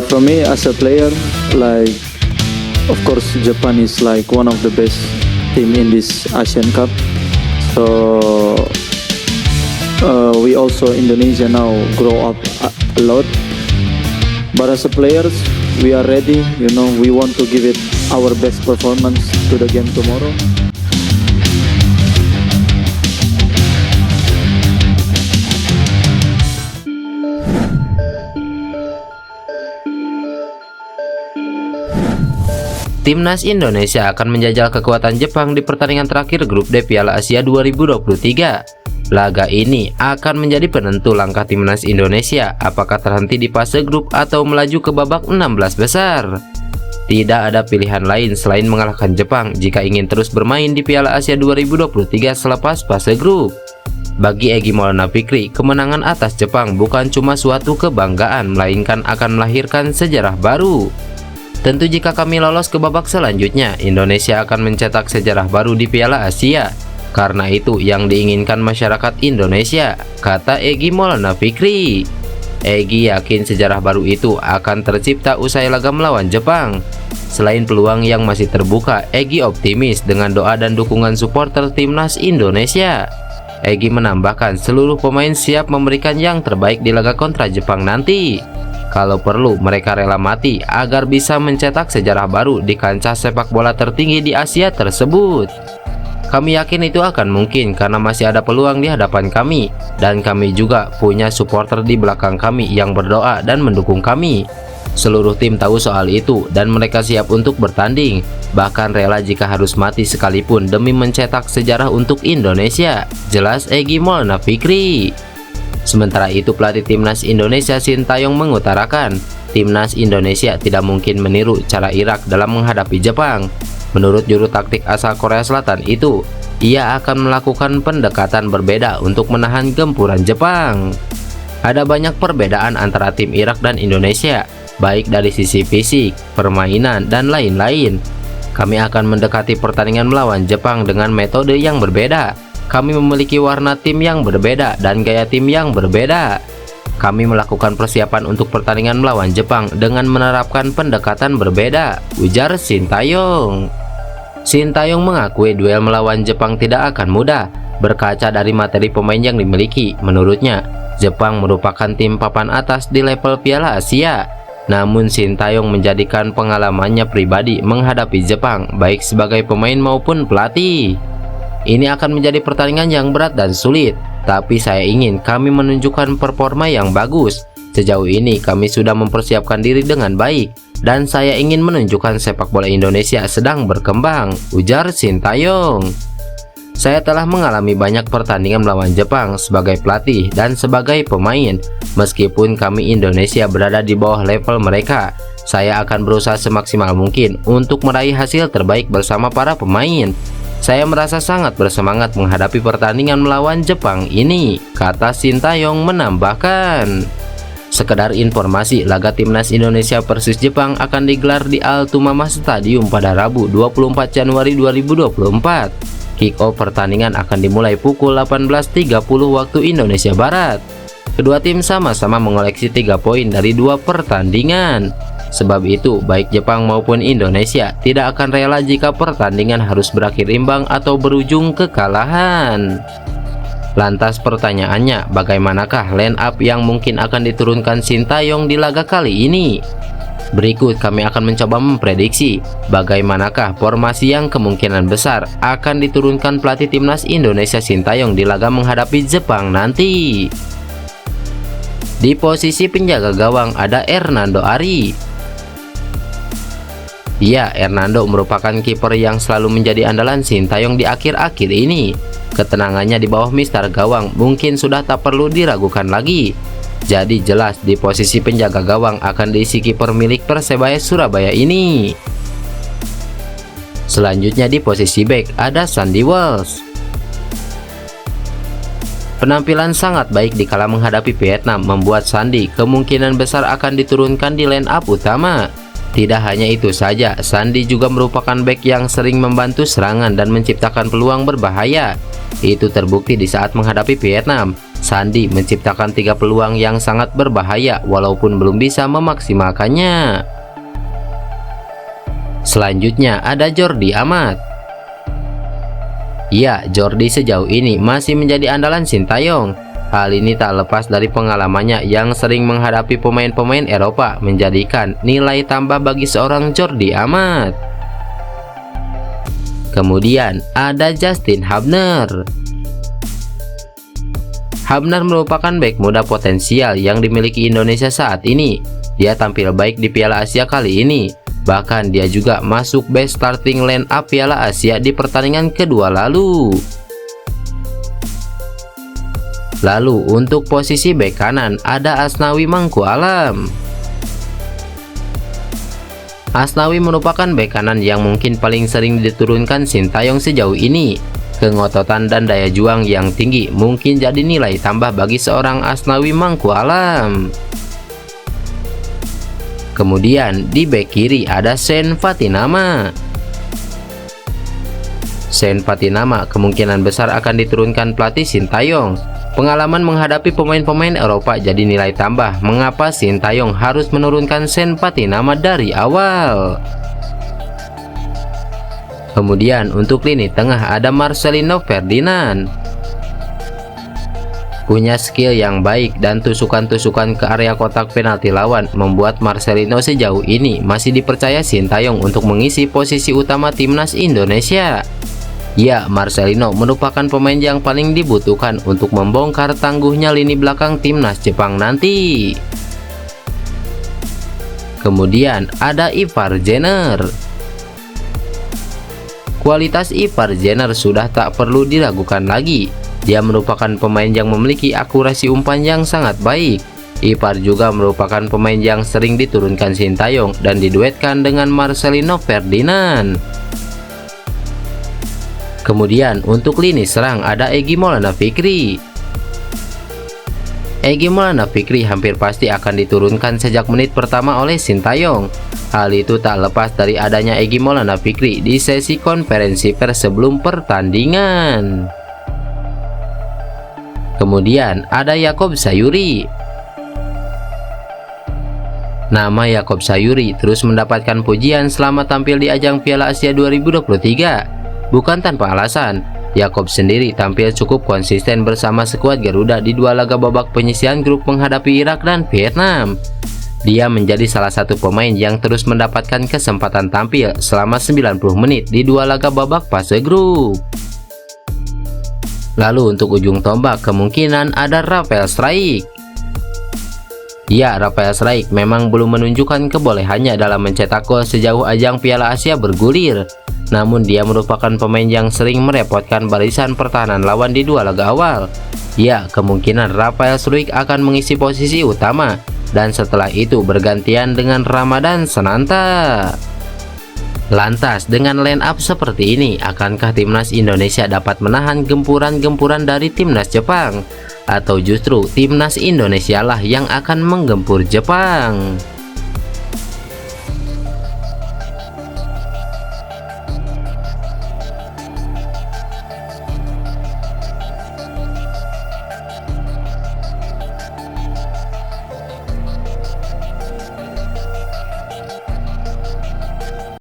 For me as a player, like of course Japan is like one of the best team in this Asian Cup. So we also Indonesia now grow up a lot. But as a players, we are ready. You know, we want to give it our best performance to the game tomorrow. Timnas Indonesia akan menjajal kekuatan Jepang di pertandingan terakhir grup D Piala Asia 2023. Laga ini akan menjadi penentu langkah Timnas Indonesia apakah terhenti di fase grup atau melaju ke babak 16 besar. Tidak ada pilihan lain selain mengalahkan Jepang jika ingin terus bermain di Piala Asia 2023 selepas fase grup. Bagi Egy Maulana Fikri, kemenangan atas Jepang bukan cuma suatu kebanggaan, melainkan akan melahirkan sejarah baru. Tentu jika kami lolos ke babak selanjutnya, Indonesia akan mencetak sejarah baru di Piala Asia. Karena itu yang diinginkan masyarakat Indonesia, kata Egy Maulana Fikri. Egy yakin sejarah baru itu akan tercipta usai laga melawan Jepang. Selain peluang yang masih terbuka, Egy optimis dengan doa dan dukungan supporter Timnas Indonesia. Egy menambahkan seluruh pemain siap memberikan yang terbaik di laga kontra Jepang nanti. Kalau perlu, mereka rela mati agar bisa mencetak sejarah baru di kancah sepak bola tertinggi di Asia tersebut. Kami yakin itu akan mungkin karena masih ada peluang di hadapan kami, dan kami juga punya supporter di belakang kami yang berdoa dan mendukung kami. Seluruh tim tahu soal itu dan mereka siap untuk bertanding, bahkan rela jika harus mati sekalipun demi mencetak sejarah untuk Indonesia, jelas Egy Maulana Fikri. Sementara itu pelatih Timnas Indonesia Sintayong mengutarakan, Timnas Indonesia tidak mungkin meniru cara Irak dalam menghadapi Jepang. Menurut juru taktik asal Korea Selatan itu, ia akan melakukan pendekatan berbeda untuk menahan gempuran Jepang. Ada banyak perbedaan antara tim Irak dan Indonesia, baik dari sisi fisik, permainan, dan lain-lain. Kami akan mendekati pertandingan melawan Jepang dengan metode yang berbeda. Kami memiliki warna tim yang berbeda dan gaya tim yang berbeda. Kami melakukan persiapan untuk pertandingan melawan Jepang dengan menerapkan pendekatan berbeda, ujar Sintayong. Sintayong mengakui duel melawan Jepang tidak akan mudah. Berkaca dari materi pemain yang dimiliki, menurutnya, Jepang merupakan tim papan atas di level Piala Asia. Namun Sintayong menjadikan pengalamannya pribadi menghadapi Jepang, baik sebagai pemain maupun pelatih. Ini akan menjadi pertandingan yang berat dan sulit, tapi saya ingin kami menunjukkan performa yang bagus. Sejauh ini kami sudah mempersiapkan diri dengan baik, dan saya ingin menunjukkan sepak bola Indonesia sedang berkembang, ujar Sintayong. Saya telah mengalami banyak pertandingan melawan Jepang sebagai pelatih dan sebagai pemain. Meskipun kami Indonesia berada di bawah level mereka, saya akan berusaha semaksimal mungkin untuk meraih hasil terbaik bersama para pemain. Saya merasa sangat bersemangat menghadapi pertandingan melawan Jepang ini, kata Sintayong menambahkan. Sekedar informasi, laga Timnas Indonesia versus Jepang akan digelar di Altumama Stadium pada Rabu 24 Januari 2024. Kick-off pertandingan akan dimulai pukul 18.30 waktu Indonesia Barat. Kedua tim sama-sama mengoleksi 3 poin dari 2 pertandingan. Sebab itu, baik Jepang maupun Indonesia tidak akan rela jika pertandingan harus berakhir imbang atau berujung kekalahan. Lantas pertanyaannya, bagaimanakah line up yang mungkin akan diturunkan Sintayong di laga kali ini? Berikut kami akan mencoba memprediksi bagaimanakah formasi yang kemungkinan besar akan diturunkan pelatih Timnas Indonesia Sintayong di laga menghadapi Jepang nanti. Di posisi penjaga gawang ada Hernando Ari. Ya, Hernando merupakan kiper yang selalu menjadi andalan Sintayong di akhir-akhir ini. Ketenangannya di bawah mister gawang mungkin sudah tak perlu diragukan lagi. Jadi jelas di posisi penjaga gawang akan diisi kiper milik Persebaya Surabaya ini. Selanjutnya di posisi bek ada Sandy Walsh. Penampilan sangat baik di kala menghadapi Vietnam membuat Sandy kemungkinan besar akan diturunkan di line up utama. Tidak hanya itu saja, Sandy juga merupakan bek yang sering membantu serangan dan menciptakan peluang berbahaya. Itu terbukti di saat menghadapi Vietnam. Sandi menciptakan 3 peluang yang sangat berbahaya walaupun belum bisa memaksimalkannya. Selanjutnya ada Jordi Amat. Ya, Jordi sejauh ini masih menjadi andalan Sintayong. Hal ini tak lepas dari pengalamannya yang sering menghadapi pemain-pemain Eropa, menjadikan nilai tambah bagi seorang Jordi Amat. Kemudian ada Justin Hubner. Hubner merupakan bek muda potensial yang dimiliki Indonesia saat ini. Dia tampil baik di Piala Asia kali ini. Bahkan dia juga masuk best starting line up Piala Asia di pertandingan kedua lalu. Lalu untuk posisi bek kanan ada Asnawi Mangku Alam. Asnawi merupakan bek kanan yang mungkin paling sering diturunkan Sintayong sejauh ini. Kengototan dan daya juang yang tinggi mungkin jadi nilai tambah bagi seorang Asnawi Mangku Alam. Kemudian di bek kiri ada Sen Fatinama. Sen Fatinama kemungkinan besar akan diturunkan pelatih Sintayong. Pengalaman menghadapi pemain-pemain Eropa jadi nilai tambah mengapa Sintayong harus menurunkan Sen Fatinama dari awal. Kemudian untuk lini tengah ada Marcelino Ferdinand. Punya skill yang baik dan tusukan-tusukan ke area kotak penalti lawan membuat Marcelino sejauh ini masih dipercaya Sintayong untuk mengisi posisi utama timnas Indonesia. Ya, Marcelino merupakan pemain yang paling dibutuhkan untuk membongkar tangguhnya lini belakang timnas Jepang nanti. Kemudian ada Ivar Jenner. Kualitas Ivar Jenner sudah tak perlu diragukan lagi. Dia merupakan pemain yang memiliki akurasi umpan yang sangat baik. Ivar juga merupakan pemain yang sering diturunkan Sintayong dan diduetkan dengan Marcelino Ferdinand. Kemudian untuk lini serang ada Egy Maulana Fikri. Egy Maulana Fikri hampir pasti akan diturunkan sejak menit pertama oleh Sintayong. Hal itu tak lepas dari adanya Egy Maulana Fikri di sesi konferensi pers sebelum pertandingan. Kemudian ada Yakob Sayuri. Nama Yakob Sayuri terus mendapatkan pujian selama tampil di ajang Piala Asia 2023. Bukan tanpa alasan, Yakob sendiri tampil cukup konsisten bersama skuad Garuda di 2 laga babak penyisihan grup menghadapi Irak dan Vietnam. Dia menjadi salah satu pemain yang terus mendapatkan kesempatan tampil selama 90 menit di 2 laga babak fase grup. Lalu untuk ujung tombak kemungkinan ada Rafael Struijk. Ya, Rafael Struijk memang belum menunjukkan kebolehannya dalam mencetak gol sejauh ajang Piala Asia bergulir. Namun dia merupakan pemain yang sering merepotkan barisan pertahanan lawan di 2 laga awal. Ya, kemungkinan Rafael Struijk akan mengisi posisi utama dan setelah itu bergantian dengan Ramadan Sananta. Lantas dengan line up seperti ini, akankah timnas Indonesia dapat menahan gempuran-gempuran dari timnas Jepang? Atau justru timnas Indonesia lah yang akan menggempur Jepang?